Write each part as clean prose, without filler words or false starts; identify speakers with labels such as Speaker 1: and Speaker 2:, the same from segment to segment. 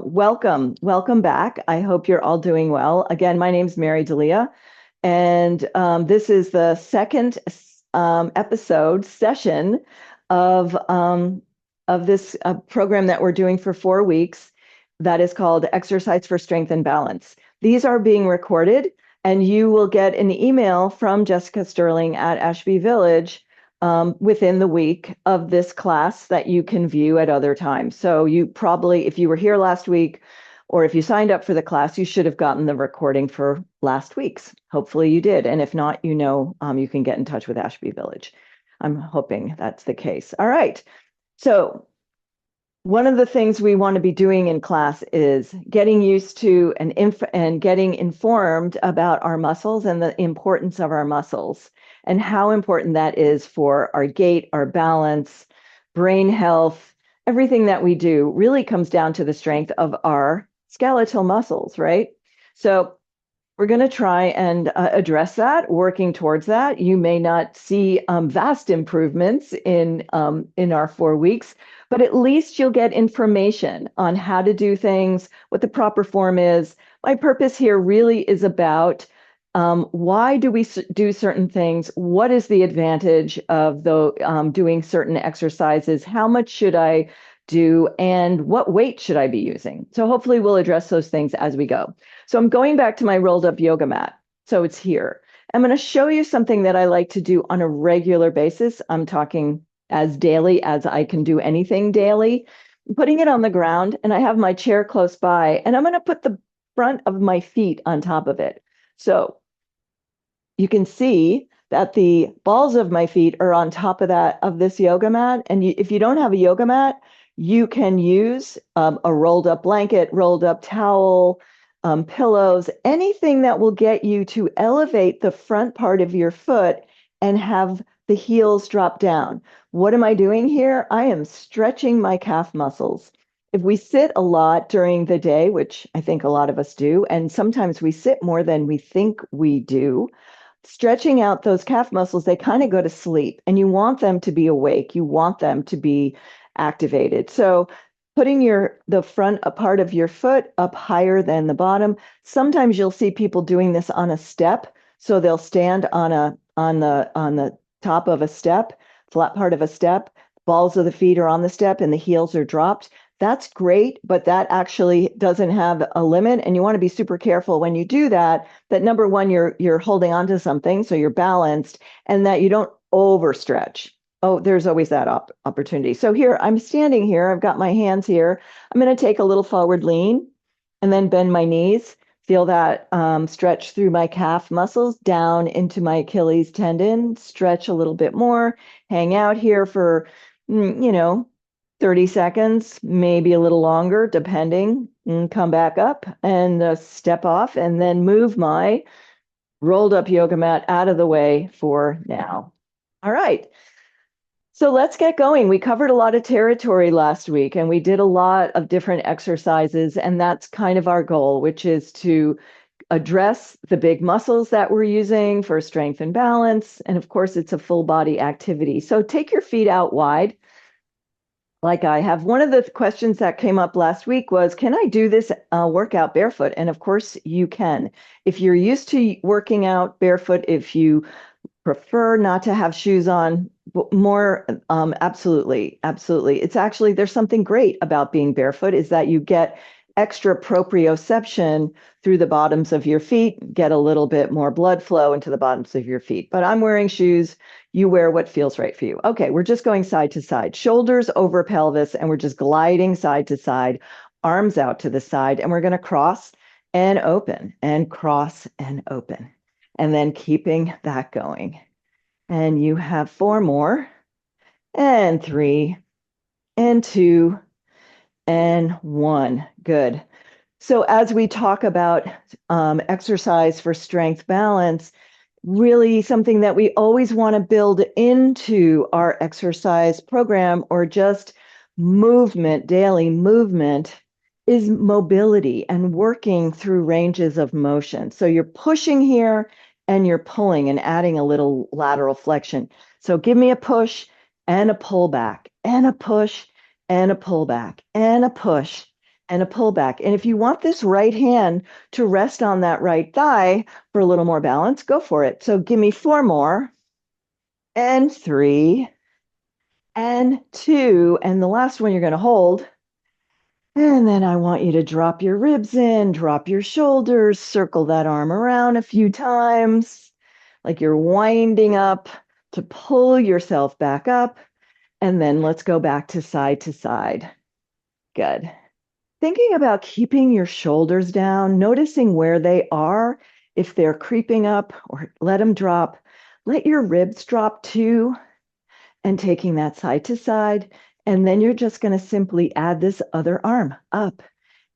Speaker 1: Welcome back. I hope you're all doing well. Again, my name's Mary Delia, and this is the second episode session of um, of this program that we're doing for 4 weeks. That is called Exercise for Strength and Balance. These are being recorded, and you will get an email from Jessica Sterling at Ashby Village within the week of this class that you can view at other times. So you probably, if you were here last week, or if you signed up for the class, you should have gotten the recording for last week's. Hopefully you did. And if not, you can get in touch with Ashby Village. I'm hoping that's the case. All right. So one of the things we want to be doing in class is getting used to and getting informed about our muscles and the importance of our muscles and how important that is for our gait, our balance, brain health. Everything that we do really comes down to the strength of our skeletal muscles, right? So we're going to try and address that, working towards that. You may not see vast improvements in our 4 weeks, but at least you'll get information on how to do things, what the proper form is. My purpose here really is about why do we do certain things? What is the advantage of doing certain exercises? How much should I do? And what weight should I be using? So hopefully we'll address those things as we go. So I'm going back to my rolled up yoga mat. So it's here. I'm going to show you something that I like to do on a regular basis. I'm talking as daily as I can do anything daily. I'm putting it on the ground, and I have my chair close by, and I'm going to put the front of my feet on top of it. So you can see that the balls of my feet are on top of this yoga mat. And if you don't have a yoga mat, you can use a rolled up blanket, rolled up towel, pillows, anything that will get you to elevate the front part of your foot and have the heels drop down. What am I doing here? I am stretching my calf muscles. If we sit a lot during the day, which I think a lot of us do, and sometimes we sit more than we think we do, stretching out those calf muscles, they kind of go to sleep, and you want them to be awake. You want them to be activated. So putting the front part of your foot up higher than the bottom. Sometimes you'll see people doing this on a step. So they'll stand on the top of a step, flat part of a step. Balls of the feet are on the step and the heels are dropped. That's great, but that actually doesn't have a limit. And you want to be super careful when you do that, that number one, you're holding on to something, so you're balanced, and that you don't overstretch. Oh, there's always that opportunity. So here, I'm standing here. I've got my hands here. I'm going to take a little forward lean and then bend my knees. Feel that stretch through my calf muscles down into my Achilles tendon. Stretch a little bit more. Hang out here for, 30 seconds, maybe a little longer, depending. And come back up and step off, and then move my rolled up yoga mat out of the way for now. All right. So let's get going. We covered a lot of territory last week, and we did a lot of different exercises, and that's kind of our goal, which is to address the big muscles that we're using for strength and balance. And of course, it's a full body activity. So take your feet out wide, like I have. One of the questions that came up last week was, can I do this workout barefoot? And of course you can. If you're used to working out barefoot, if you prefer not to have shoes on, more absolutely. It's actually, there's something great about being barefoot, is that you get extra proprioception through the bottoms of your feet, get a little bit more blood flow into the bottoms of your feet. But I'm wearing shoes. You wear what feels right for you. Okay, we're just going side to side, shoulders over pelvis, and we're just gliding side to side, arms out to the side, and we're going to cross and open and cross and open, and then keeping that going. And you have 4 more, and 3, and 2, and 1. Good. So as we talk about exercise for strength balance, really something that we always want to build into our exercise program, or just movement, daily movement, is mobility and working through ranges of motion. So you're pushing here and you're pulling and adding a little lateral flexion. So give me a push and a pull back, and a push and a pull back, and a push and a pull back. And if you want this right hand to rest on that right thigh for a little more balance, go for it. So give me 4 more, and 3, and 2, and the last one you're going to hold. And then I want you to drop your ribs in, drop your shoulders, circle that arm around a few times, like you're winding up to pull yourself back up. And then let's go back to side. Good. Thinking about keeping your shoulders down, noticing where they are, if they're creeping up, or let them drop. Let your ribs drop too, and taking that side to side. And then you're just going to simply add this other arm up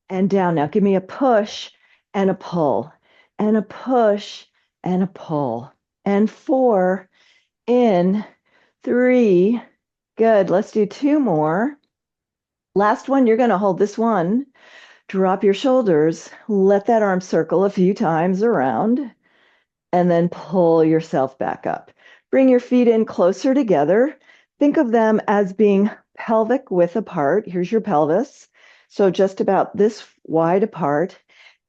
Speaker 1: and down. Now give me a push and a pull, and a push and a pull, and 4, in, 3. Good. Let's do 2 more. Last one, you're going to hold this one. Drop your shoulders, let that arm circle a few times around, and then pull yourself back up. Bring your feet in closer together. Think of them as being pelvic width apart. Here's your pelvis. So just about this wide apart.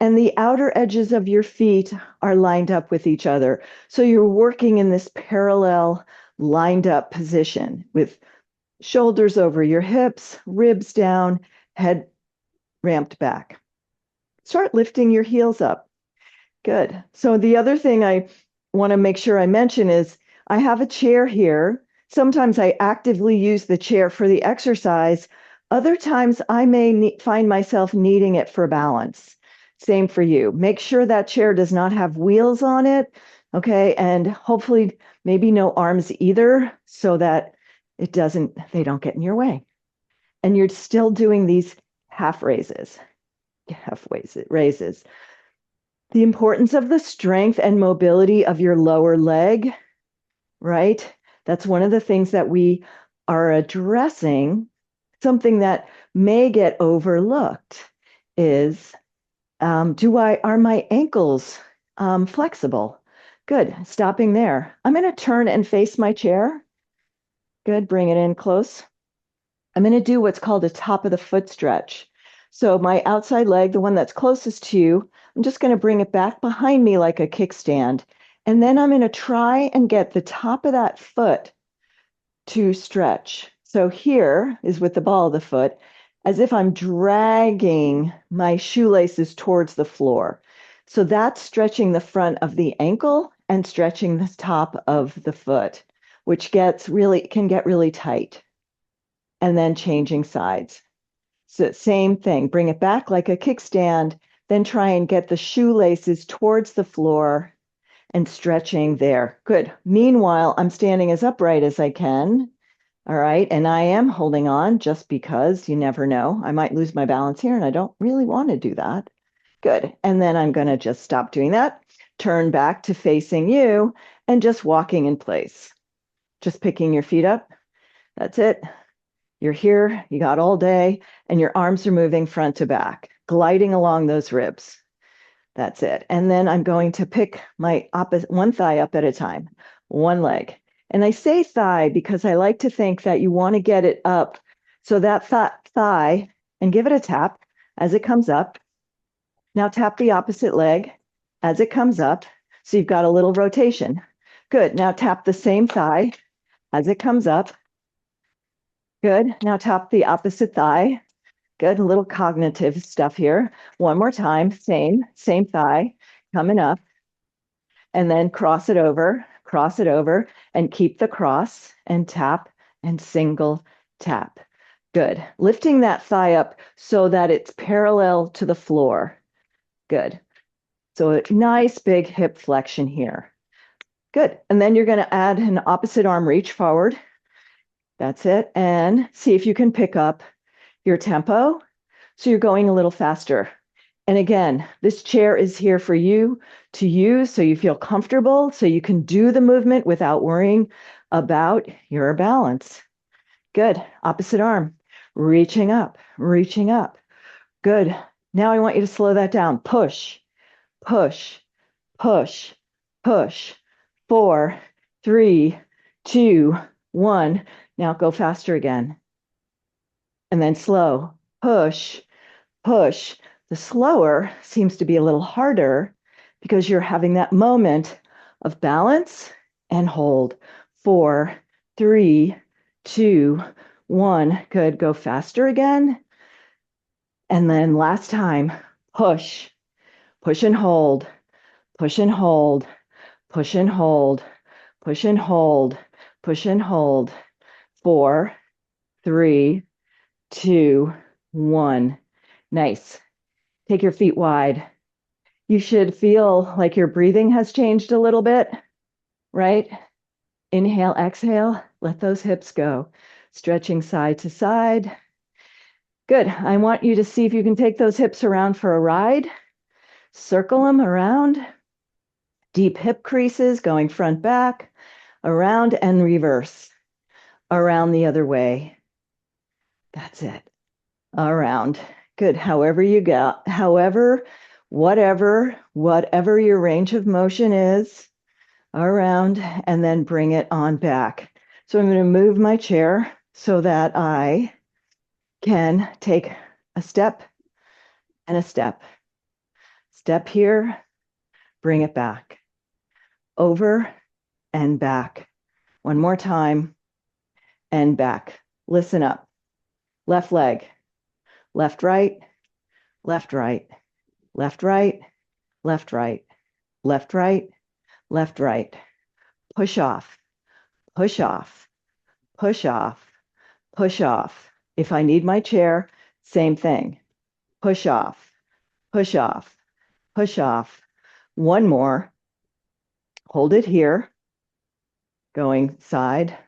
Speaker 1: And the outer edges of your feet are lined up with each other. So you're working in this parallel, lined up position with shoulders over your hips, ribs down, head ramped back. Start lifting your heels up. Good. So the other thing I want to make sure I mention is I have a chair here. Sometimes I actively use the chair for the exercise. Other times I may find myself needing it for balance. Same for you. Make sure that chair does not have wheels on it. Okay. And hopefully maybe no arms either, so that they don't get in your way. And you're still doing these half raises. The importance of the strength and mobility of your lower leg, right? That's one of the things that we are addressing. Something that may get overlooked is, are my ankles flexible? Good, stopping there. I'm going to turn and face my chair. Good, bring it in close. I'm going to do what's called a top of the foot stretch. So my outside leg, the one that's closest to you, I'm just going to bring it back behind me like a kickstand. And then I'm going to try and get the top of that foot to stretch. So here is with the ball of the foot, as if I'm dragging my shoelaces towards the floor. So that's stretching the front of the ankle and stretching the top of the foot, which can get really tight. And then changing sides. So same thing, bring it back like a kickstand, then try and get the shoelaces towards the floor and stretching there. Good. Meanwhile, I'm standing as upright as I can. All right. And I am holding on, just because you never know. I might lose my balance here, and I don't really want to do that. Good. And then I'm going to just stop doing that, turn back to facing you, and just walking in place. Just picking your feet up. That's it. You're here, you got all day, and your arms are moving front to back, gliding along those ribs. That's it. And then I'm going to pick my one thigh up at a time, one leg. And I say thigh because I like to think that you want to get it up. So that thigh, and give it a tap as it comes up. Now tap the opposite leg as it comes up. So you've got a little rotation. Good. Now tap the same thigh as it comes up. Good. Now tap the opposite thigh. Good. A little cognitive stuff here. One more time. Same thigh coming up. And then cross it over, and keep the cross, and tap and single tap. Good. Lifting that thigh up so that it's parallel to the floor. Good. So a nice big hip flexion here. Good. And then you're going to add an opposite arm reach forward. That's it. And see if you can pick up your tempo. So you're going a little faster. And again, this chair is here for you to use so you feel comfortable, so you can do the movement without worrying about your balance. Good. Opposite arm. Reaching up. Good. Now I want you to slow that down. Push. 4, 3, 2, 1. Now go faster again. And then slow. Push. push. The slower seems to be a little harder because you're having that moment of balance and hold. 4, 3, 2, 1. Good. Go faster again. And then last time, push, push and hold, push and hold, push and hold, push and hold, push and hold. 4, 3, 2, 1. Nice. Take your feet wide. You should feel like your breathing has changed a little bit, right? Inhale, exhale, let those hips go. Stretching side to side. Good. I want you to see if you can take those hips around for a ride. Circle them around. Deep hip creases going front, back, around and reverse. Around the other way. That's it. Around. Good. However you go. However, whatever your range of motion is, around, and then bring it on back. So I'm going to move my chair so that I can take a step and a step. Step here, bring it back. Over and back. One more time, and back. Listen up. Left leg, left, right, left, right, left, right, left, right, left, right, left, right. Push off, push off, push off, push off. If I need my chair, same thing. Push off, push off, push off. One more. Hold it here. Going side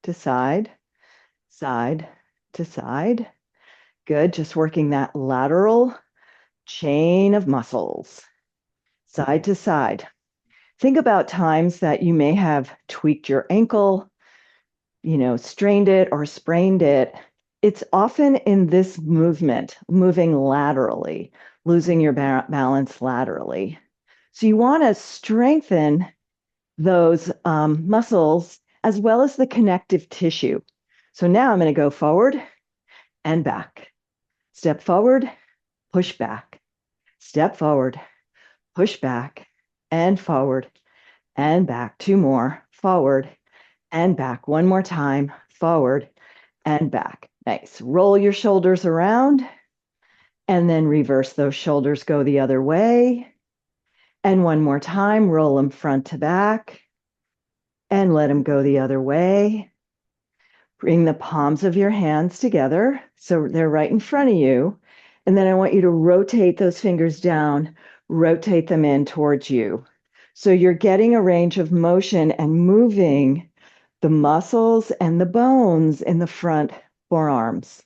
Speaker 1: to side, side to side. Good. Just working that lateral chain of muscles. Side to side. Think about times that you may have tweaked your ankle, strained it or sprained it. It's often in this movement, moving laterally, losing your balance laterally. So you want to strengthen those muscles as well as the connective tissue. So now I'm going to go forward and back. Step forward, push back. Step forward, push back, and forward and back. 2 more. Forward and back. 1 more time. Forward and back. Nice. Roll your shoulders around and then reverse those shoulders. Go the other way. And 1 more time. Roll them front to back and let them go the other way. Bring the palms of your hands together so they're right in front of you. And then I want you to rotate those fingers down, rotate them in towards you. So you're getting a range of motion and moving the muscles and the bones in the front forearms,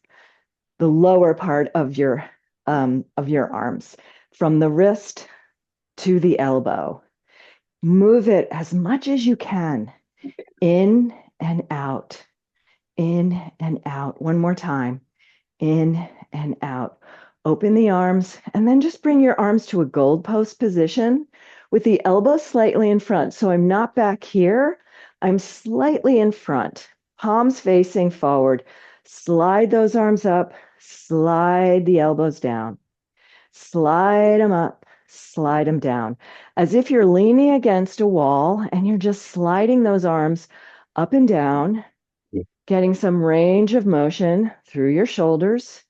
Speaker 1: the lower part of your arms, from the wrist to the elbow. Move it as much as you can, in and out, in and out. 1 more time, in and out. Open the arms, and then just bring your arms to a gold post position with the elbows slightly in front. So I'm not back here, I'm slightly in front, palms facing forward. Slide those arms up, slide the elbows down, slide them up, slide them down, as if you're leaning against a wall and you're just sliding those arms up and down, getting some range of motion through your shoulders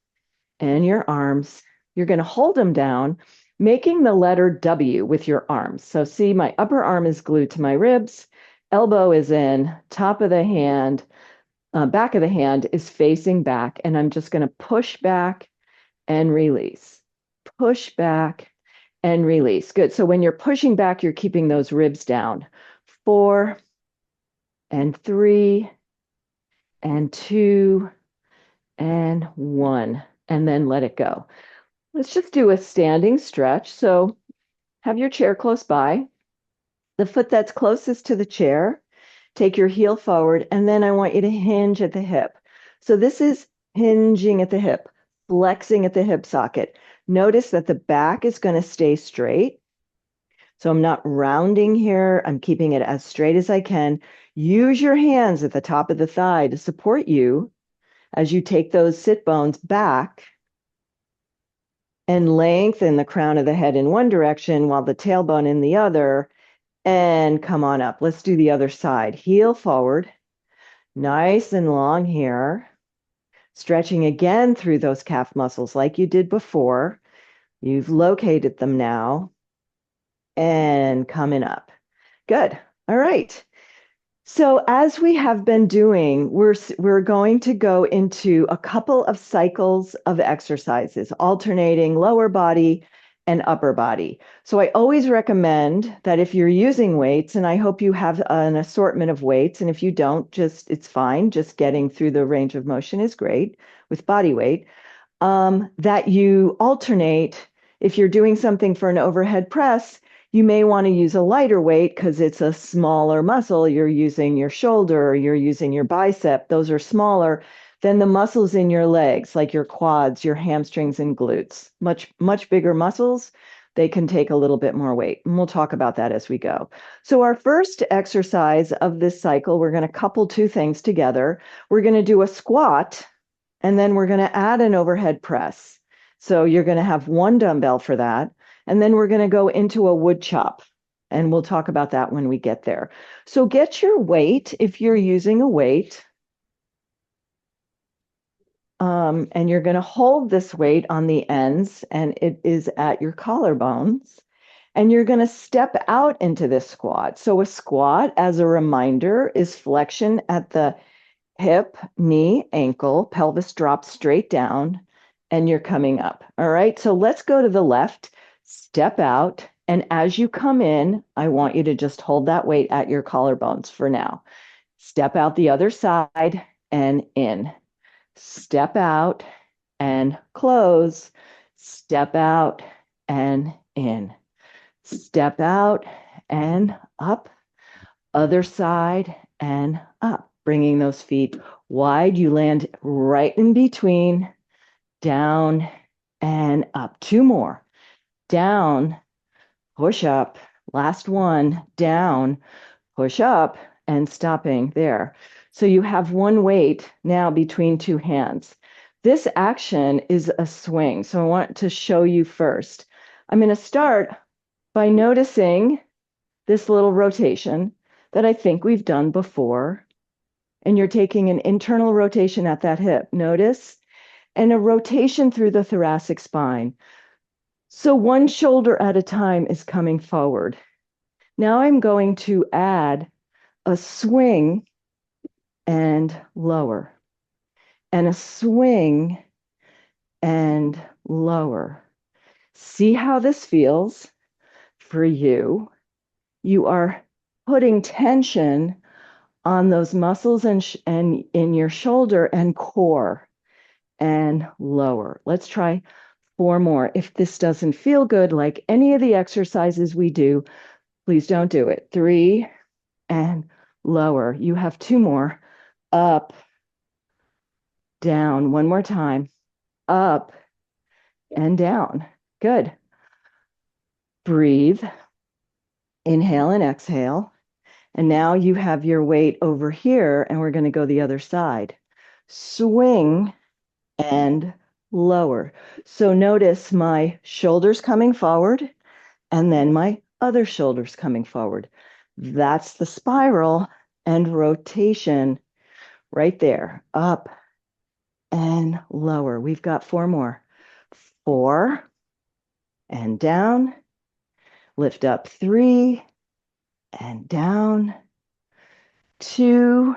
Speaker 1: and your arms. You're going to hold them down, making the letter W with your arms. So see, my upper arm is glued to my ribs, elbow is in, top of the hand, back of the hand is facing back, and I'm just going to push back and release. Push back and release. Good. So when you're pushing back, you're keeping those ribs down. 4 and 3 and 2 and 1, and then let it go. Let's just do a standing stretch. So have your chair close by. The foot that's closest to the chair, take your heel forward, and then I want you to hinge at the hip. So this is hinging at the hip, flexing at the hip socket. Notice that the back is going to stay straight. So I'm not rounding here. I'm keeping it as straight as I can. Use your hands at the top of the thigh to support you as you take those sit bones back and lengthen the crown of the head in one direction while the tailbone in the other, and come on up. Let's do the other side. Heel forward, nice and long here. Stretching again through those calf muscles like you did before. You've located them now. And coming up. Good. All right. So as we have been doing, we're going to go into a couple of cycles of exercises, alternating lower body and upper body. So I always recommend that if you're using weights, and I hope you have an assortment of weights, and if you don't, it's fine. Just getting through the range of motion is great with body weight. That you alternate. If you're doing something for an overhead press, you may want to use a lighter weight because it's a smaller muscle. You're using your shoulder, or you're using your bicep. Those are smaller than the muscles in your legs, like your quads, your hamstrings, and glutes. Much bigger muscles. They can take a little bit more weight. And we'll talk about that as we go. So our first exercise of this cycle, we're going to couple two things together. We're going to do a squat, and then we're going to add an overhead press. So you're going to have one dumbbell for that. And then we're going to go into a wood chop. And we'll talk about that when we get there. So get your weight if you're using a weight. And you're going to hold this weight on the ends, and it is at your collarbones. And you're going to step out into this squat. So a squat, as a reminder, is flexion at the hip, knee, ankle, pelvis drops straight down, and you're coming up. All right, so let's go to the left, step out, and as you come in, I want you to just hold that weight at your collarbones for now. Step out the other side and in. Step out and close. Step out and in. Step out and up. Other side and up. Bringing those feet wide. You land right in between. Down and up. Two more. Down, push up. Last one. Down, push up, and stopping there. So you have one weight now between two hands. This action is a swing. So I want to show you first. I'm going to start by noticing this little rotation that I think we've done before. And you're taking an internal rotation at that hip. Notice? And a rotation through the thoracic spine. So one shoulder at a time is coming forward. Now I'm going to add a swing and lower, and a swing and lower. See how this feels for you. You are putting tension on those muscles and in your shoulder and core, and lower. Let's try 4 more. If this doesn't feel good, like any of the exercises we do, please don't do it. 3 and lower. You have 2 more. Up, down. 1 more time. Up and down. Good. Breathe. Inhale and exhale. And now you have your weight over here, and we're going to go the other side. Swing and lower. So notice my shoulders coming forward, and then my other shoulders coming forward. That's the spiral and rotation right there. Up and lower. We've got 4 more. 4 and down. Lift up 3 and down. 2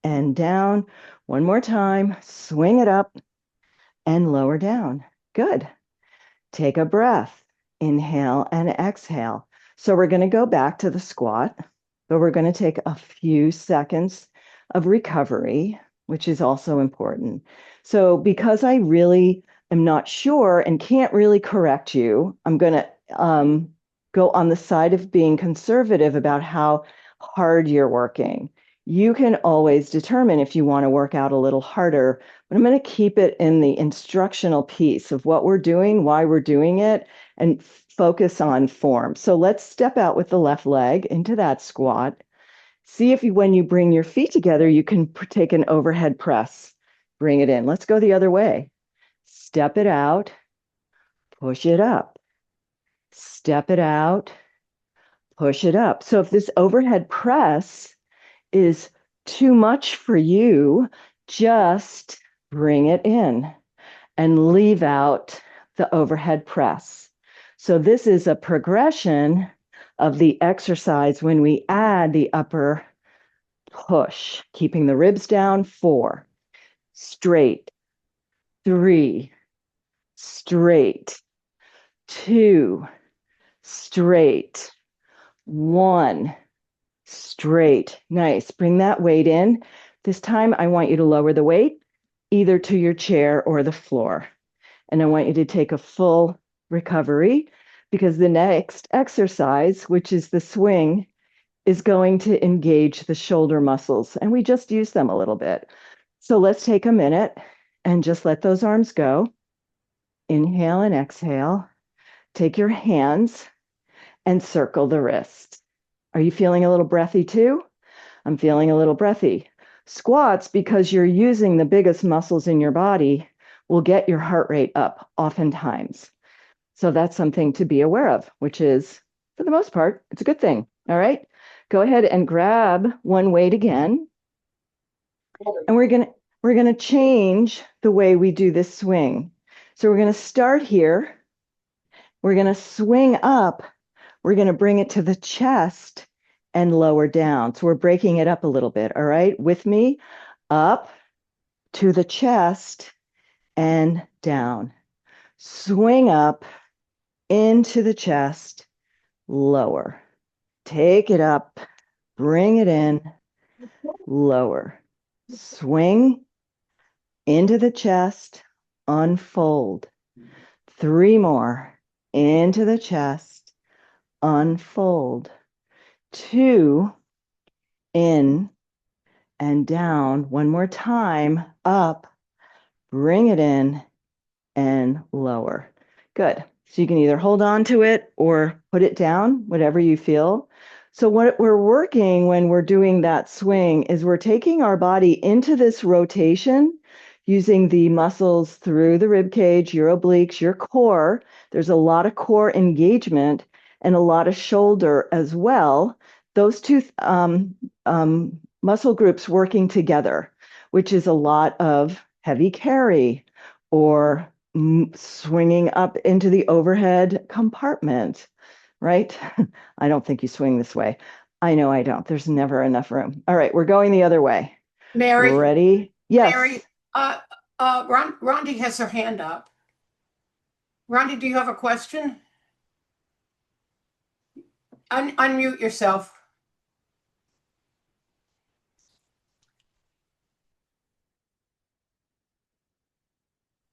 Speaker 1: and down. 1 more time. Swing it up and lower down. Good. Take a breath. Inhale and exhale. So we're going to go back to the squat, but we're going to take a few seconds of recovery, which is also important. So because I really am not sure and can't really correct you, I'm going to go on the side of being conservative about how hard you're working. You can always determine if you want to work out a little harder, but I'm going to keep it in the instructional piece of what we're doing, why we're doing it, and focus on form. So let's step out with the left leg into that squat. See if when you bring your feet together, you can take an overhead press. Bring it in. Let's go the other way. Step it out. push it up, step it out, push it up. So if this overhead press is too much for you, just bring it in and leave out the overhead press. So this is a progression of the exercise when we add the upper push, keeping the ribs down, 4, straight, 3, straight, 2, straight, 1, straight. Nice. Bring that weight in. This time I want you to lower the weight either to your chair or the floor. And I want you to take a full recovery because the next exercise, which is the swing, is going to engage the shoulder muscles. And we just use them a little bit. So let's take a minute and just let those arms go. Inhale and exhale. Take your hands and circle the wrists. Are you feeling a little breathy too? I'm feeling a little breathy. Squats, because you're using the biggest muscles in your body, will get your heart rate up oftentimes. So that's something to be aware of, which is, for the most part, it's a good thing. All right, go ahead and grab one weight again. And we're gonna change the way we do this swing. So we're gonna start here. We're gonna swing up. We're gonna bring it to the chest and lower down. So we're breaking it up a little bit. All right, with me, up to the chest and down. Swing up into the chest, lower. Take it up, bring it in, lower. Swing into the chest, unfold. 3 more. Into the chest, unfold. 2, in and down. One more time, up, bring it in, and lower. Good. So you can either hold on to it or put it down, whatever you feel. So what we're working when we're doing that swing is we're taking our body into this rotation using the muscles through the rib cage, your obliques, your core. There's a lot of core engagement and a lot of shoulder as well. Those two muscle groups working together, which is a lot of heavy carry or swinging up into the overhead compartment, right? I don't think you swing this way. I know I don't. There's never enough room. All right, we're going the other way.
Speaker 2: Mary?
Speaker 1: Ready? Yes.
Speaker 2: Mary, Rondi has her hand up. Rondi, do you have a question? Unmute yourself.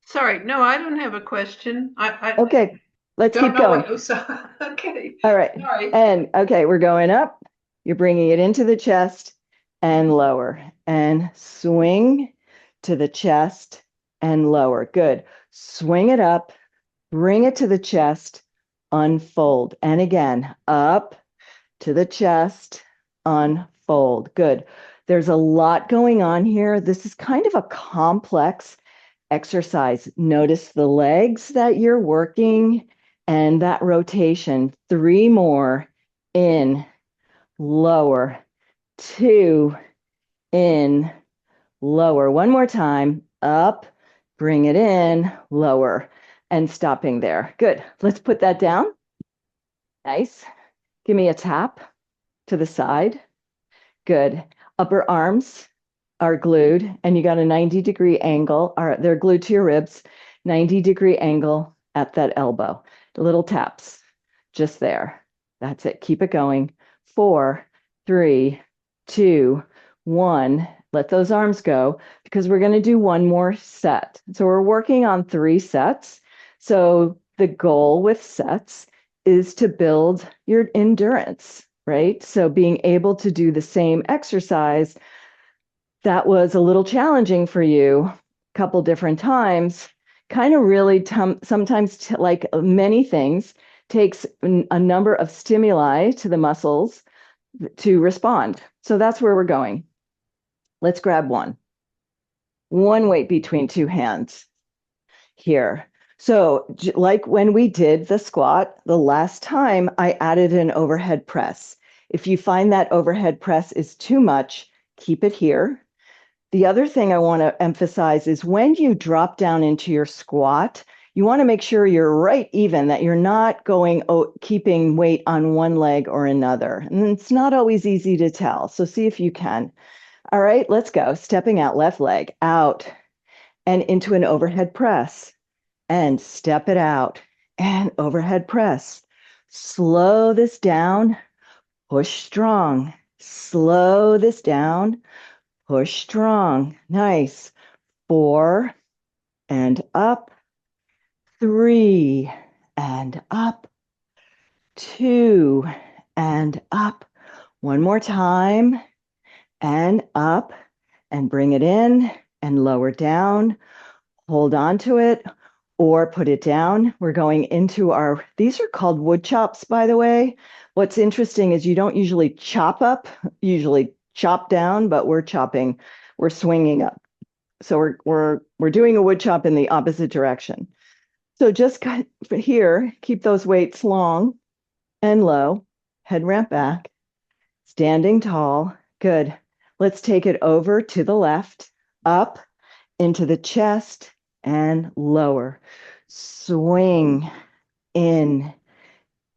Speaker 3: Sorry, no, I don't have a question.
Speaker 1: Okay, let's keep going.
Speaker 3: Okay.
Speaker 1: All right.
Speaker 3: Sorry.
Speaker 1: And okay, we're going up. You're bringing it into the chest and lower and swing to the chest and lower. Good. Swing it up, bring it to the chest, unfold. And again, up to the chest, unfold. Good. There's a lot going on here. This is kind of a complex exercise. Notice the legs that you're working and that rotation. 3 more, in, lower, 2, in, lower. One more time, up, bring it in, lower, and stopping there. Good. Let's put that down. Nice. Give me a tap to the side. Good. Upper arms are glued and you got a 90-degree angle, or they're glued to your ribs, 90-degree angle at that elbow. Little taps just there. That's it. Keep it going. 4, 3, 2, 1. Let those arms go because we're going to do one more set. So we're working on 3 sets. So the goal with sets is to build your endurance, right? So being able to do the same exercise that was a little challenging for you a couple different times, kind of really sometimes, like many things, takes a number of stimuli to the muscles to respond. So that's where we're going. Let's grab one. One weight between 2 hands here. So like when we did the squat the last time, I added an overhead press. If you find that overhead press is too much, keep it here. The other thing I want to emphasize is when you drop down into your squat, you want to make sure you're right even, that you're not keeping weight on one leg or another. And it's not always easy to tell. So see if you can. All right, let's go. Stepping out, left leg out and into an overhead press and step it out and overhead press. Slow this down, push strong. Slow this down, push strong. Nice. 4 and up. 3 and up. 2 and up. One more time and up and bring it in and lower down. Hold on to it or put it down. We're going into these are called wood chops, by the way. What's interesting is you don't usually chop up, usually chop down, but we're swinging up. So we're doing a wood chop in the opposite direction. So just here, keep those weights long and low, head ramp back, standing tall. Good. Let's take it over to the left, up into the chest and lower. Swing in,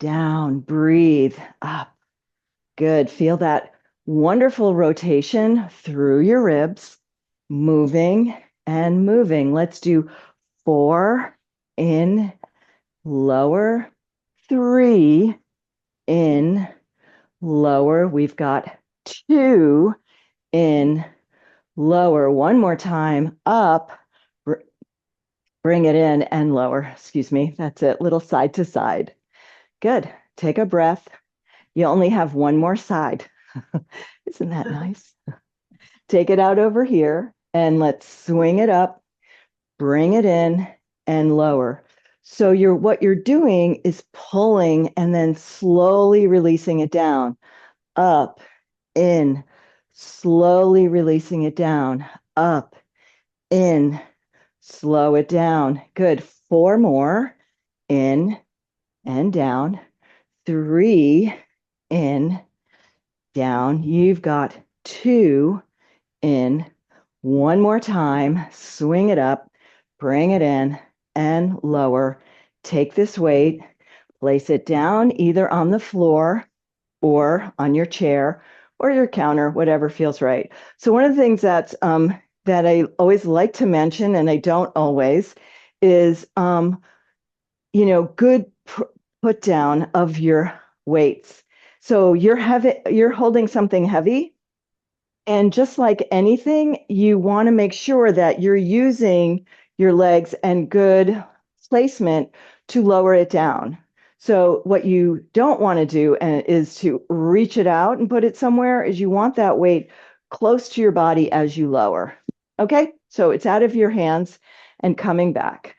Speaker 1: down, breathe up. Good. Feel that wonderful rotation through your ribs, moving and moving. Let's do 4 in, lower, 3 in, lower. We've got 2 in, lower. One more time, up, bring it in and lower. Excuse me. That's it. Little side to side. Good. Take a breath. You only have one more side. Isn't that nice? Take it out over here and let's swing it up, bring it in and lower. So what you're doing is pulling and then slowly releasing it down, up, in, slowly releasing it down, up, in, slow it down. Good. 4 more, in and down, 3 in, down. You've got 2 in. One more time, swing it up, bring it in and lower. Take this weight, place it down either on the floor or on your chair or your counter, whatever feels right. So one of the things that I always like to mention, and I don't always, is good put down of your weights. So you're holding something heavy. And just like anything, you want to make sure that you're using your legs and good placement to lower it down. So what you don't want to do is to reach it out and put it somewhere, is you want that weight close to your body as you lower. Okay, so it's out of your hands and coming back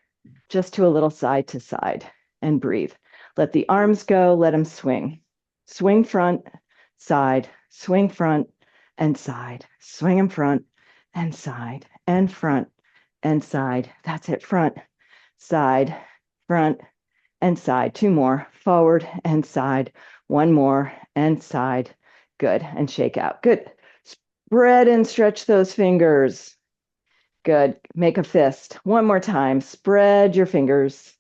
Speaker 1: just to a little side to side and breathe. Let the arms go, let them swing. Swing front, side, swing front, and side, swing in front and side and front and side. That's it. Front, side, front and side. 2 more, forward and side. 1 more and side. Good. And shake out. Good. Spread and stretch those fingers. Good. Make a fist. 1 more time. Spread your fingers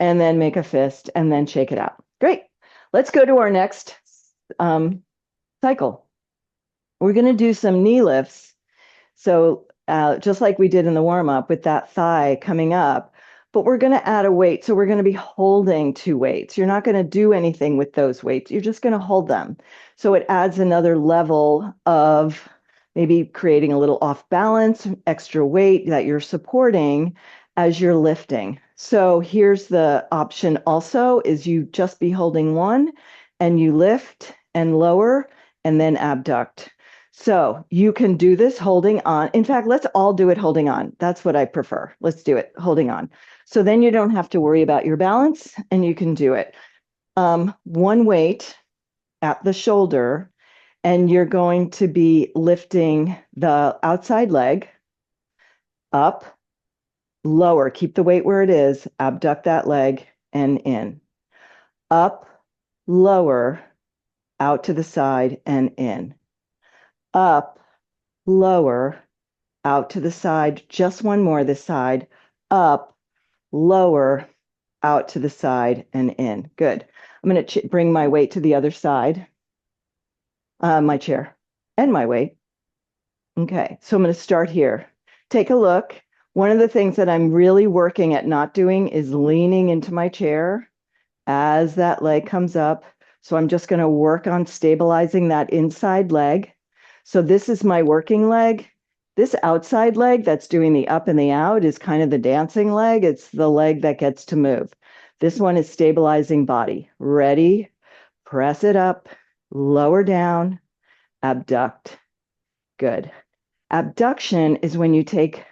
Speaker 1: and then make a fist and then shake it out. Great. Let's go to our next cycle. We're going to do some knee lifts. So just like we did in the warm-up with that thigh coming up, but we're going to add a weight. So we're going to be holding 2 weights. You're not going to do anything with those weights. You're just going to hold them. So it adds another level of maybe creating a little off balance, extra weight that you're supporting as you're lifting. So here's the option also, is you just be holding 1 and you lift and lower and then abduct. So you can do this holding on. In fact, let's all do it holding on. That's what I prefer. Let's do it holding on. So then you don't have to worry about your balance and you can do it. 1 weight at the shoulder, and you're going to be lifting the outside leg up lower, keep the weight where it is, abduct that leg and in. Up, lower, out to the side and in. Up, lower, out to the side, just one more this side, up, lower, out to the side and in. Good. I'm going to bring my weight to the other side, my chair and my weight. Okay, so I'm going to start here. Take a look. One of the things that I'm really working at not doing is leaning into my chair as that leg comes up. So I'm just going to work on stabilizing that inside leg. So this is my working leg. This outside leg that's doing the up and the out is kind of the dancing leg. It's the leg that gets to move. This one is stabilizing body. Ready? Press it up, lower down, abduct. Good. Abduction is when you take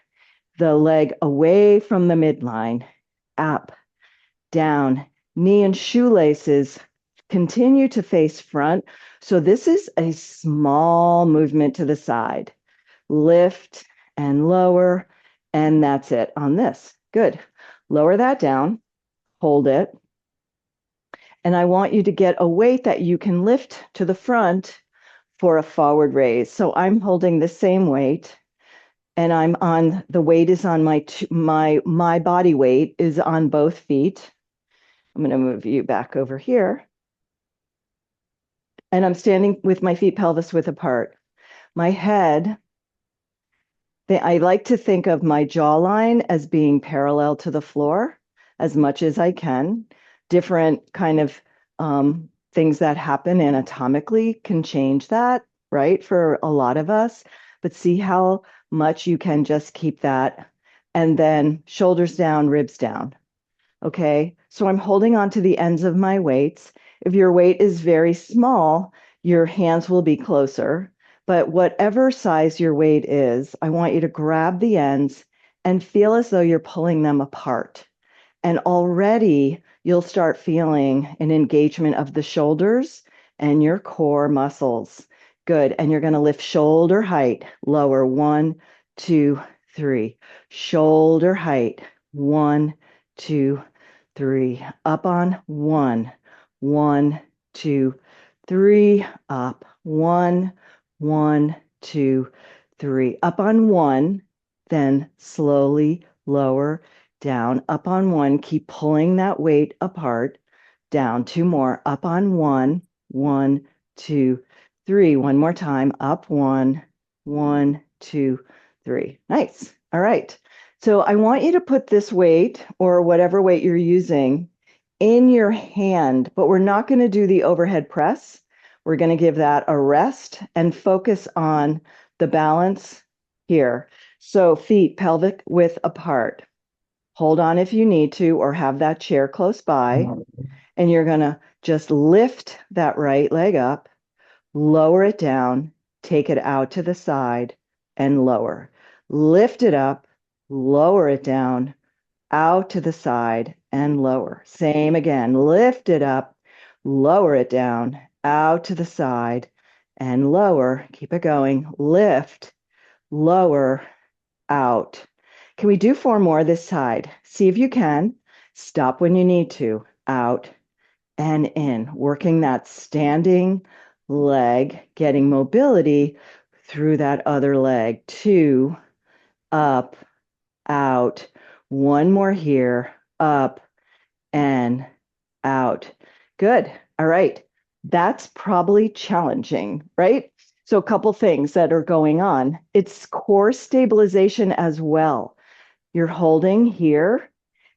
Speaker 1: the leg away from the midline, up, down, knee and shoelaces continue to face front. So this is a small movement to the side. Lift and lower, and that's it on this. Good. Lower that down, hold it. And I want you to get a weight that you can lift to the front for a forward raise. So I'm holding the same weight, and I'm on, the weight is on my body weight is on both feet. I'm going to move you back over here. And I'm standing with my feet pelvis width apart. My head, I like to think of my jawline as being parallel to the floor as much as I can. Different kind of things that happen anatomically can change that, right, for a lot of us. But see how much you can just keep that. And then shoulders down, ribs down. Okay, so I'm holding on to the ends of my weights. If your weight is very small, your hands will be closer. But whatever size your weight is, I want you to grab the ends and feel as though you're pulling them apart. And already you'll start feeling an engagement of the shoulders and your core muscles. Good. And you're going to lift shoulder height, lower, 1, 2, 3. Shoulder height, 1, 2, 3. Up on 1, 1, 2, 3. Up 1, 1, 2, 3. Up on 1, then slowly lower, down, up on 1. Keep pulling that weight apart, down. 2 more. Up on 1, 1, 2, 3. One more time. Up 1, 1, 2, 3. Nice. All right. So I want you to put this weight or whatever weight you're using in your hand, but we're not going to do the overhead press. We're going to give that a rest and focus on the balance here. So feet pelvic width apart. Hold on if you need to, or have that chair close by. And you're going to just lift that right leg up, lower it down, take it out to the side and lower. Lift it up, lower it down, out to the side and lower. Same again, lift it up, lower it down, out to the side and lower. Keep it going. Lift, lower, out. Can we do 4 more this side? See if you can. Stop when you need to. Out and in. Working that standing leg, getting mobility through that other leg. 2, up, out. 1 more here. Up and out. Good. All right. That's probably challenging, right? So a couple things that are going on. It's core stabilization as well. You're holding here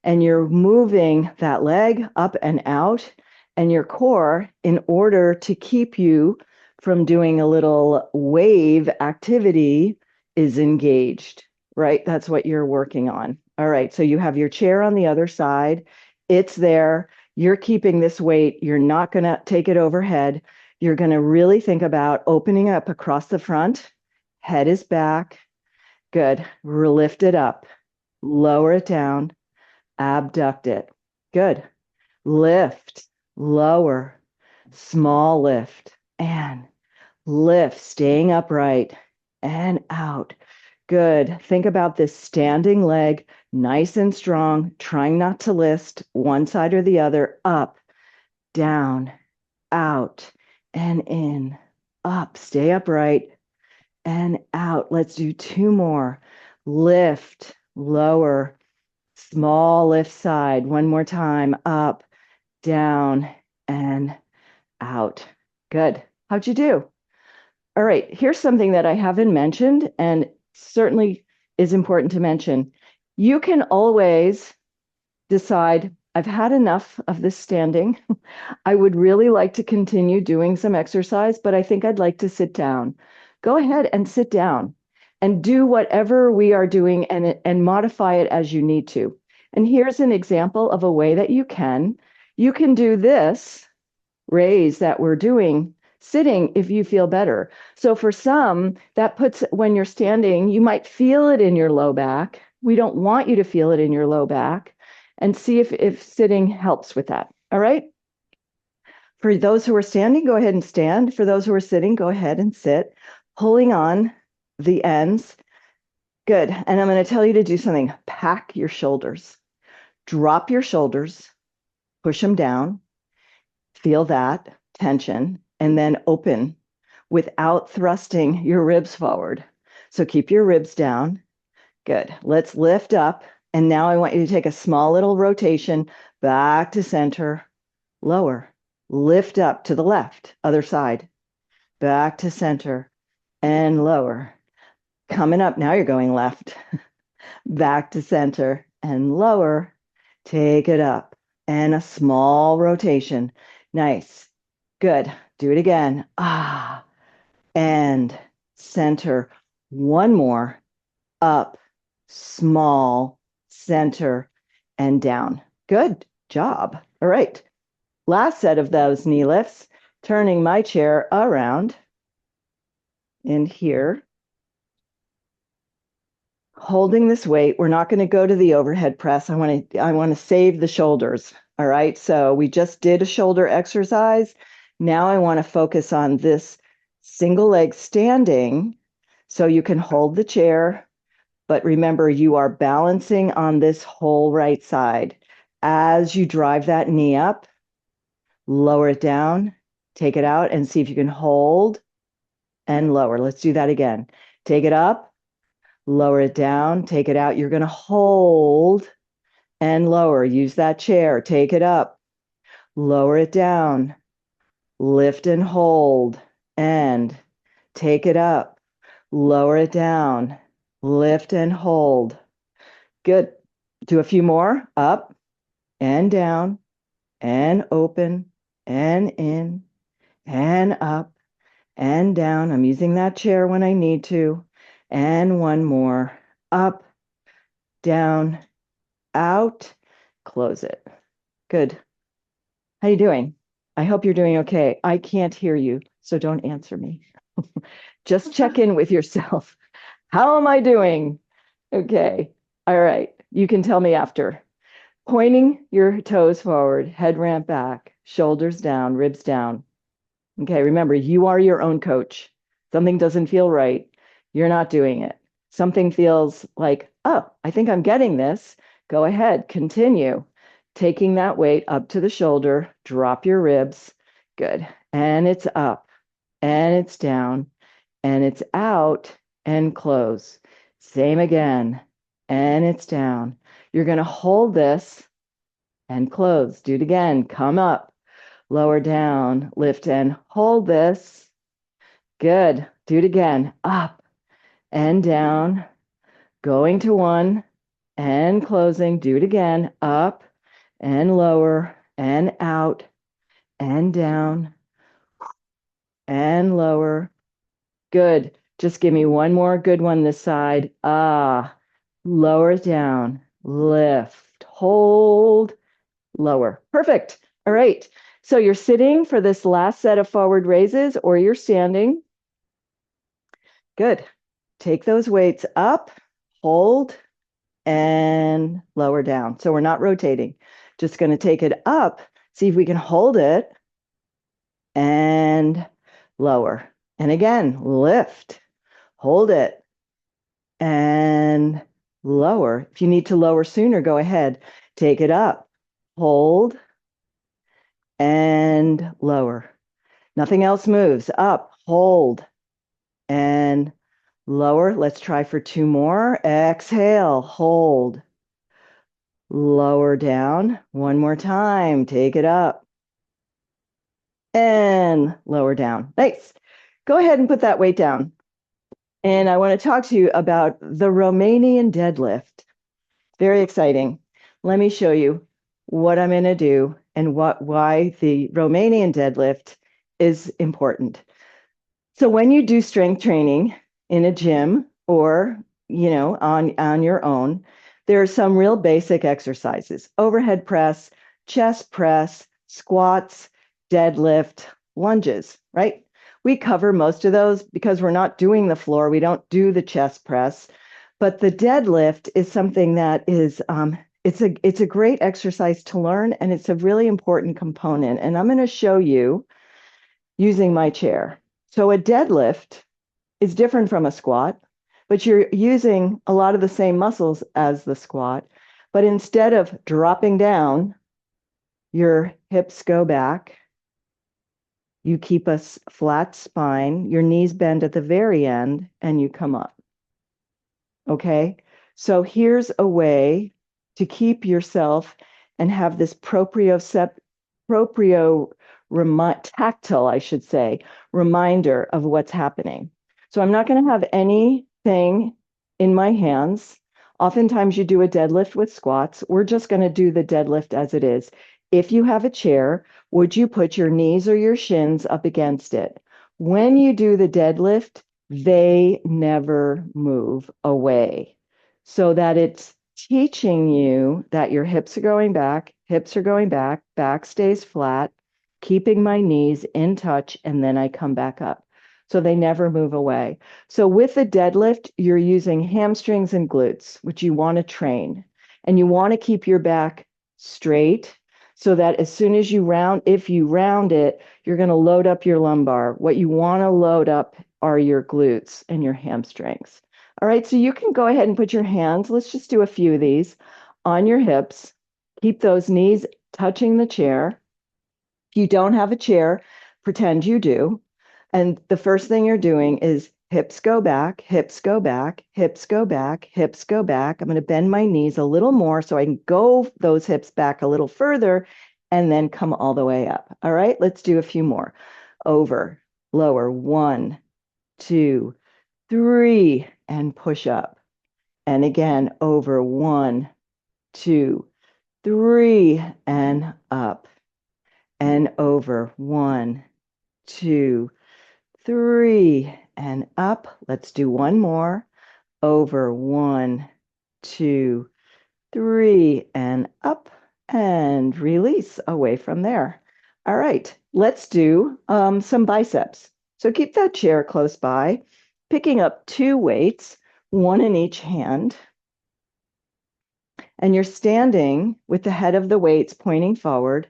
Speaker 1: and you're moving that leg up and out and your core in order to keep you from doing a little wave activity is engaged, right? That's what you're working on. All right. So you have your chair on the other side. It's there. You're keeping this weight. You're not going to take it overhead. You're going to really think about opening up across the front. Head is back. Good. Lift it up. Lower it down. Abduct it. Good. Lift. Lower. Small lift. And lift. Staying upright. And out. Good. Think about this standing leg nice and strong, trying not to list one side or the other, up, down, out, and in, up, stay upright, and out. Let's do 2 more. Lift, lower, small lift side. One more time, up, down, and out. Good. How'd you do? All right, here's something that I haven't mentioned and certainly is important to mention. You can always decide, I've had enough of this standing. I would really like to continue doing some exercise, but I think I'd like to sit down. Go ahead and sit down and do whatever we are doing and modify it as you need to. And here's an example of a way that you can. You can do this raise that we're doing sitting if you feel better. So for some, that puts, when you're standing, you might feel it in your low back. We don't want you to feel it in your low back, and see if sitting helps with that. All right. For those who are standing, go ahead and stand. For those who are sitting, go ahead and sit, pulling on the ends. Good. And I'm going to tell you to do something. Pack your shoulders. Drop your shoulders, push them down, feel that tension, and then open without thrusting your ribs forward. So keep your ribs down. Good. Let's lift up. And now I want you to take a small little rotation back to center, lower, lift up to the left, other side, back to center and lower. Coming up, now you're going left, back to center and lower, take it up and a small rotation. Nice. Good. Do it again. And center. One more. Up, small, center, and down. Good job. All right. Last set of those knee lifts. Turning my chair around in here. Holding this weight. We're not going to go to the overhead press. I want to save the shoulders. All right. So we just did a shoulder exercise. Now I want to focus on this single leg standing. So you can hold the chair, but remember you are balancing on this whole right side. As you drive that knee up, lower it down, take it out and see if you can hold and lower. Let's do that again. Take it up, lower it down, take it out. You're going to hold and lower. Use that chair. Take it up, lower it down, lift and hold, and take it up, lower it down, lift and hold. Good. Do a few more. Up and down and open and in and up and down. I'm using that chair when I need to. And one more. Up, down, out, close it. Good. How you doing? I hope you're doing okay. I can't hear you, so don't answer me. Just check in with yourself. How am I doing? Okay. All right. You can tell me after. Pointing your toes forward, head ramp back, shoulders down, ribs down. Okay. Remember, you are your own coach. Something doesn't feel right. You're not doing it. Something feels like, oh, I think I'm getting this. Go ahead. Continue. Taking that weight up to the shoulder, drop your ribs. Good. And it's up and it's down and it's out and close. Same again. And it's down. You're going to hold this and close. Do it again. Come up, lower down, lift and hold this. Good. Do it again. Up and down, going to one and closing. Do it again. Up and lower and out and down and lower. Good. Just give me one more good one this side. Lower it down, lift, hold, lower. Perfect. All right. So you're sitting for this last set of forward raises or you're standing. Good. Take those weights up, hold, and lower down. So we're not rotating. Just going to take it up, see if we can hold it, and lower. And again, lift, hold it, and lower. If you need to lower sooner, go ahead. Take it up, hold, and lower. Nothing else moves. Up, hold, and lower. Let's try for 2 more. Exhale, hold, lower down. 1 more time. Take it up and lower down. Nice. Go ahead and put that weight down. And I want to talk to you about the Romanian deadlift. Very exciting. Let me show you what I'm going to do and why the Romanian deadlift is important. So when you do strength training in a gym or, on your own, there are some real basic exercises: overhead press, chest press, squats, deadlift, lunges, right? We cover most of those because we're not doing the floor. We don't do the chest press, but the deadlift is something that is, it's a great exercise to learn, and it's a really important component. And I'm going to show you using my chair. So a deadlift is different from a squat, but you're using a lot of the same muscles as the squat. But instead of dropping down, your hips go back. You keep a flat spine, your knees bend at the very end, and you come up. Okay? So here's a way to keep yourself and have this tactile, I should say, reminder of what's happening. So I'm not going to have anything in my hands. Oftentimes you do a deadlift with squats. We're just going to do the deadlift as it is. If you have a chair, would you put your knees or your shins up against it? When you do the deadlift, they never move away, so that it's teaching you that your hips are going back, back stays flat, keeping my knees in touch, and then I come back up. So they never move away. So with the deadlift, you're using hamstrings and glutes, which you want to train. And you want to keep your back straight so that as soon as you round, if you round it, you're going to load up your lumbar. What you want to load up are your glutes and your hamstrings. All right, so you can go ahead and put your hands, let's just do a few of these, on your hips. Keep those knees touching the chair. If you don't have a chair, pretend you do. And the first thing you're doing is hips go back, hips go back, hips go back, hips go back. I'm going to bend my knees a little more so I can go those hips back a little further and then come all the way up. All right, let's do a few more. Over, lower, 1, 2, 3, and push up. And again, over, 1, 2, 3, and up. And over, 1, 2, 3, and up. Let's do one more. Over, 1, 2, 3, and up, and release away from there. All right, let's do some biceps. So keep that chair close by, picking up 2 weights, 1 in each hand. And you're standing with the head of the weights pointing forward.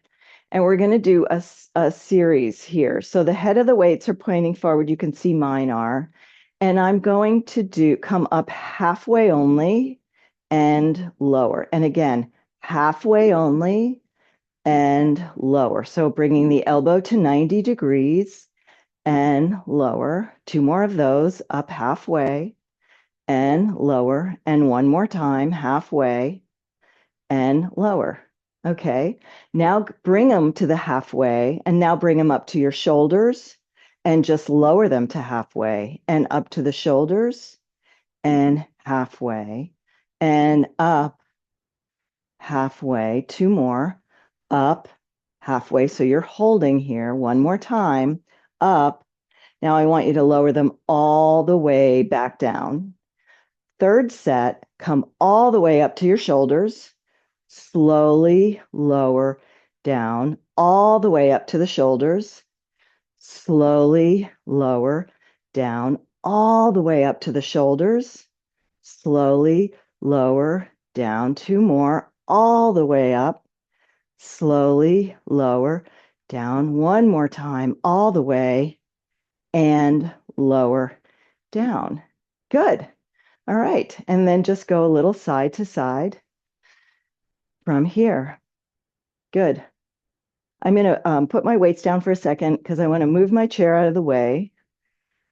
Speaker 1: And we're going to do a series here. So the head of the weights are pointing forward. You can see mine are. And I'm going to come up halfway only and lower. And again, halfway only and lower. So bringing the elbow to 90 degrees and lower. 2 more of those, up halfway and lower. And 1 more time, halfway and lower. Okay, now bring them to the halfway, and now bring them up to your shoulders and just lower them to halfway and up to the shoulders and halfway and up halfway. 2 more, up halfway. So you're holding here. 1 more time, up. Now I want you to lower them all the way back down. 3rd set, come all the way up to your shoulders. Slowly lower down all the way up to the shoulders. Slowly lower down all the way up to the shoulders. Slowly lower down. 2 more, all the way up. Slowly lower down. 1 more time, all the way, and lower down. Good. All right. And then just go a little side to side from here. Good. I'm going to put my weights down for a second because I want to move my chair out of the way.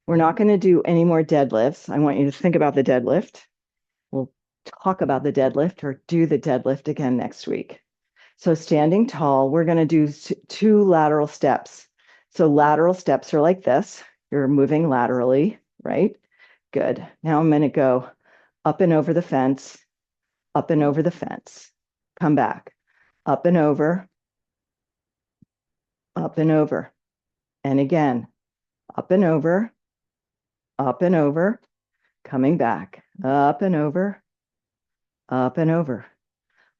Speaker 1: We're not going to do any more deadlifts. I want you to think about the deadlift. We'll talk about the deadlift or do the deadlift again next week. So standing tall, we're going to do two lateral steps. So lateral steps are like this. You're moving laterally, right? Good. Now I'm going to go up and over the fence, up and over the fence. Come back, up and over, up and over. And again, up and over, coming back, up and over, up and over.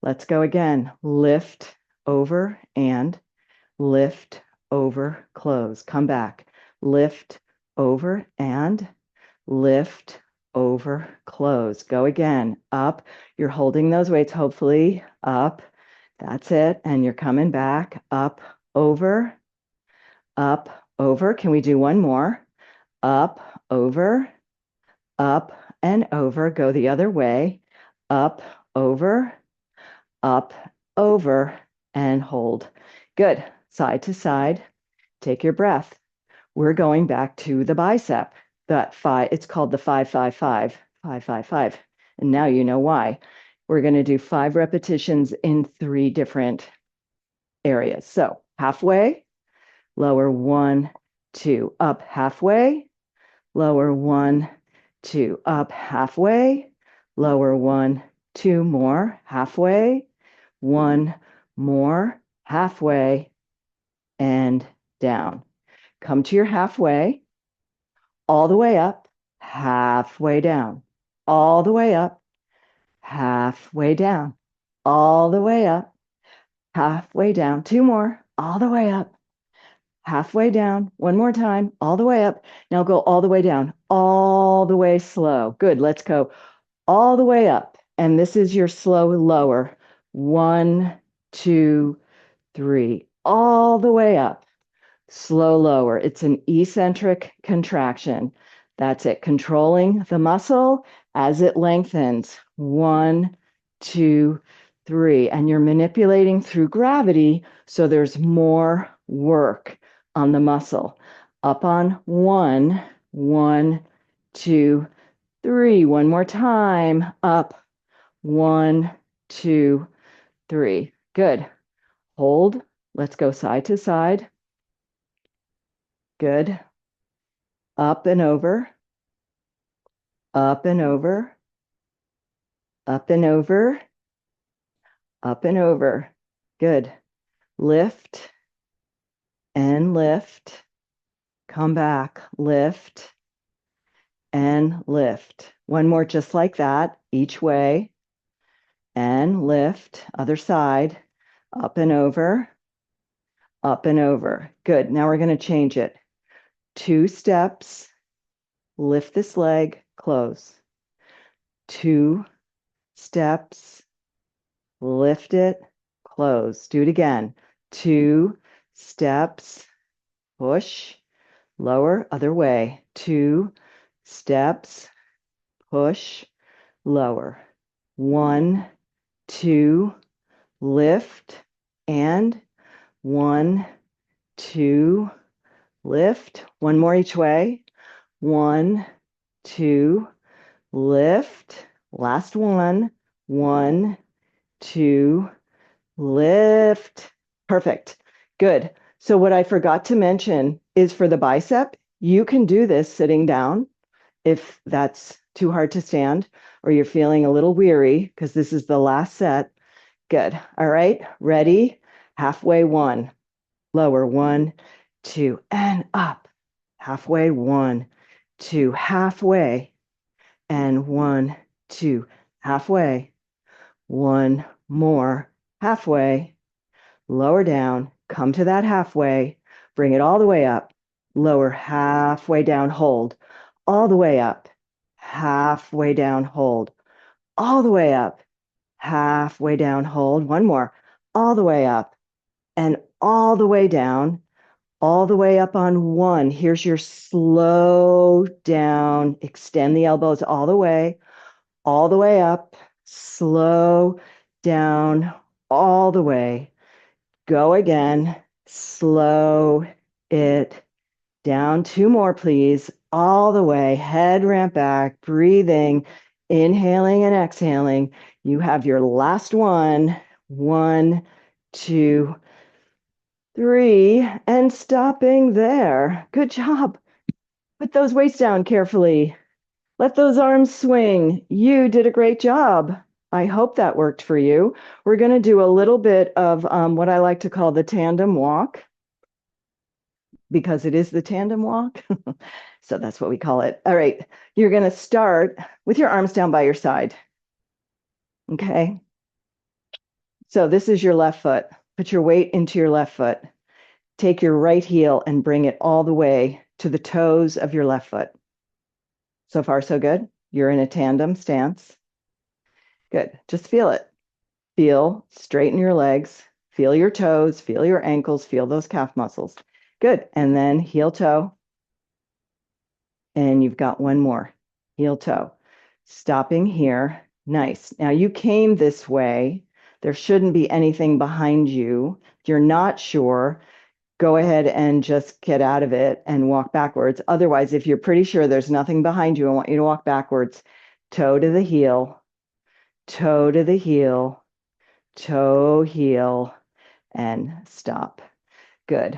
Speaker 1: Let's go again. Lift, over, and lift, over, close. Come back. Lift, over, and lift, over, close. Go again. Up. You're holding those weights, hopefully. Up. That's it. And you're coming back. Up, over, up, over. Can we do one more? Up, over, up, and over. Go the other way. Up, over, and hold. Good. Side to side. Take your breath. We're going back to the bicep. That five, it's called the 5-5-5, 5-5-5. And now you know why. We're going to do 5 repetitions in 3 different areas. So halfway, lower 1, 2, up halfway, lower 1, 2, up halfway, lower 1, 2 more, halfway, 1 more, halfway, and down. Come to your halfway, all the way up, halfway down, all the way up, halfway down, all the way up, halfway down. 2 more, all the way up, halfway down. 1 more time, all the way up. Now go all the way down, all the way slow. Good. Let's go all the way up. And this is your slow lower. 1, 2, 3, all the way up. Slow lower. It's an eccentric contraction. That's it. Controlling the muscle as it lengthens. 1, 2, 3. And you're manipulating through gravity, so there's more work on the muscle. Up on 1, 1, 2, 3. 1 more time. Up. 1, 2, 3. Good. Hold. Let's go side to side. Good. Up and over. Up and over. Up and over. Up and over. Good. Lift and lift. Come back. Lift and lift. 1 more just like that, each way. And lift. Other side. Up and over. Up and over. Good. Now we're going to change it. 2 steps. Lift this leg. Close. 2 steps. Lift it. Close. Do it again. 2 steps. Push. Lower. Other way. 2 steps. Push. Lower. 1, 2. Lift. And 1, 2. Lift. 1 more each way. 1, 2. Lift. Last one. 1, 2. Lift. Perfect. Good. So what I forgot to mention is for the bicep, you can do this sitting down if that's too hard to stand or you're feeling a little weary because this is the last set. Good. All right. Ready? Halfway 1. Lower 1, 2, and up. Halfway 1, 2, halfway, and 1, 2, halfway. 1 more, halfway. Lower down, come to that halfway, bring it all the way up. Lower halfway down, hold. All the way up, halfway down, hold. All the way up, halfway down, hold. 1 more, all the way up, and all the way down. All the way up on 1. Here's your slow down. Extend the elbows all the way. all the way up, slow down, all the way. Go again, slow it down. 2 more, please. All the way, head ramp back, breathing, inhaling and exhaling. You have your last one. 1, 2, 3, and stopping there. Good job. Put those weights down carefully. Let those arms swing. You did a great job. I hope that worked for you. We're going to do a little bit of what I like to call the tandem walk, because it is the tandem walk. So that's what we call it. All right. You're going to start with your arms down by your side. Okay. So this is your left foot. Put your weight into your left foot. Take your right heel and bring it all the way to the toes of your left foot. So far, so good. You're in a tandem stance. Good. Just feel it. Feel, straighten your legs, feel your toes, feel your ankles, feel those calf muscles. Good. And then heel toe. And you've got one more. Heel toe. Stopping here. Nice. Now you came this way. There shouldn't be anything behind you. If you're not sure, go ahead and just get out of it and walk backwards. Otherwise, if you're pretty sure there's nothing behind you, I want you to walk backwards. Toe to the heel, toe to the heel, toe, heel, and stop. Good.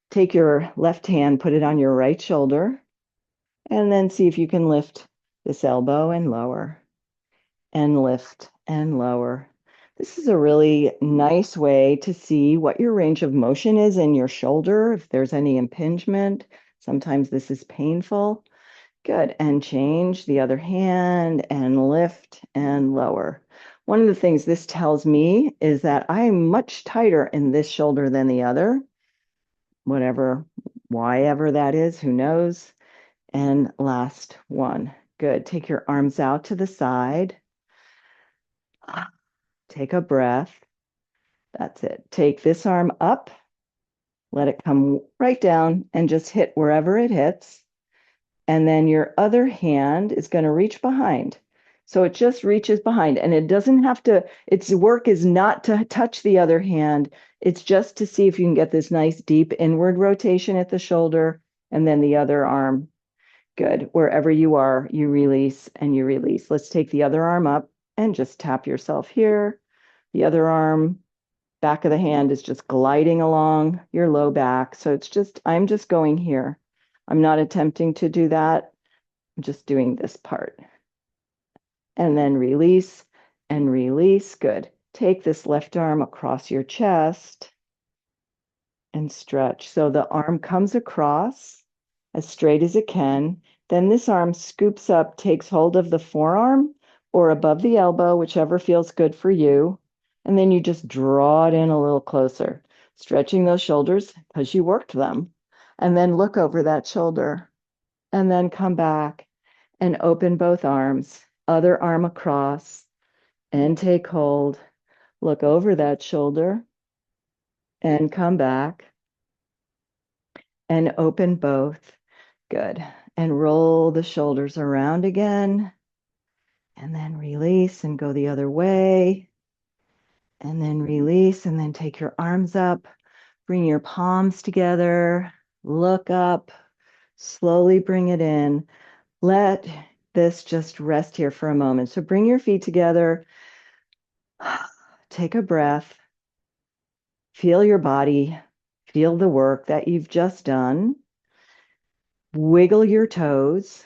Speaker 1: Take your left hand, put it on your right shoulder, and then see if you can lift this elbow and lower, and lift and lower. This is a really nice way to see what your range of motion is in your shoulder, if there's any impingement. Sometimes this is painful. Good. And change the other hand and lift and lower. One of the things this tells me is that I'm much tighter in this shoulder than the other. Whatever, why ever that is, who knows? And last one. Good. Take your arms out to the side. Take a breath. That's it. Take this arm up. Let it come right down and just hit wherever it hits. And then your other hand is going to reach behind. So it just reaches behind, and it doesn't have to, its work is not to touch the other hand. It's just to see if you can get this nice deep inward rotation at the shoulder, and then the other arm. Good. Wherever you are, you release and you release. Let's take the other arm up and just tap yourself here. The other arm, back of the hand is just gliding along your low back. So it's just, I'm just going here. I'm not attempting to do that. I'm just doing this part. And then release and release. Good. Take this left arm across your chest and stretch. So the arm comes across as straight as it can. Then this arm scoops up, takes hold of the forearm or above the elbow, whichever feels good for you. And then you just draw it in a little closer, stretching those shoulders because you worked them. And then look over that shoulder and then come back and open both arms, other arm across, and take hold. Look over that shoulder and come back and open both. Good. And roll the shoulders around again, and then release and go the other way, and then release, and then take your arms up, bring your palms together, look up, slowly bring it in. Let this just rest here for a moment. So bring your feet together, take a breath, feel your body, feel the work that you've just done. Wiggle your toes,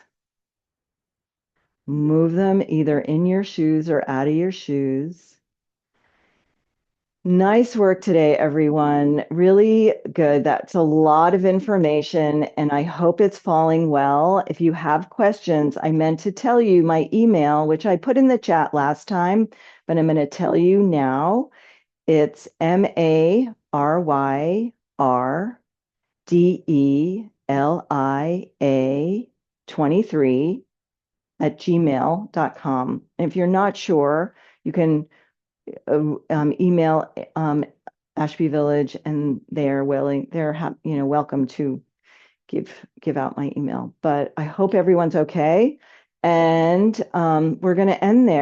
Speaker 1: move them either in your shoes or out of your shoes. Nice work today, everyone. Really good. That's a lot of information, and I hope it's falling well. If you have questions, I meant to tell you my email, which I put in the chat last time, but I'm going to tell you now. It's MARYDELIA23@gmail.com. And if you're not sure, you can email Ashby Village, and they're willing, welcome to give out my email. But I hope everyone's okay. And we're going to end there.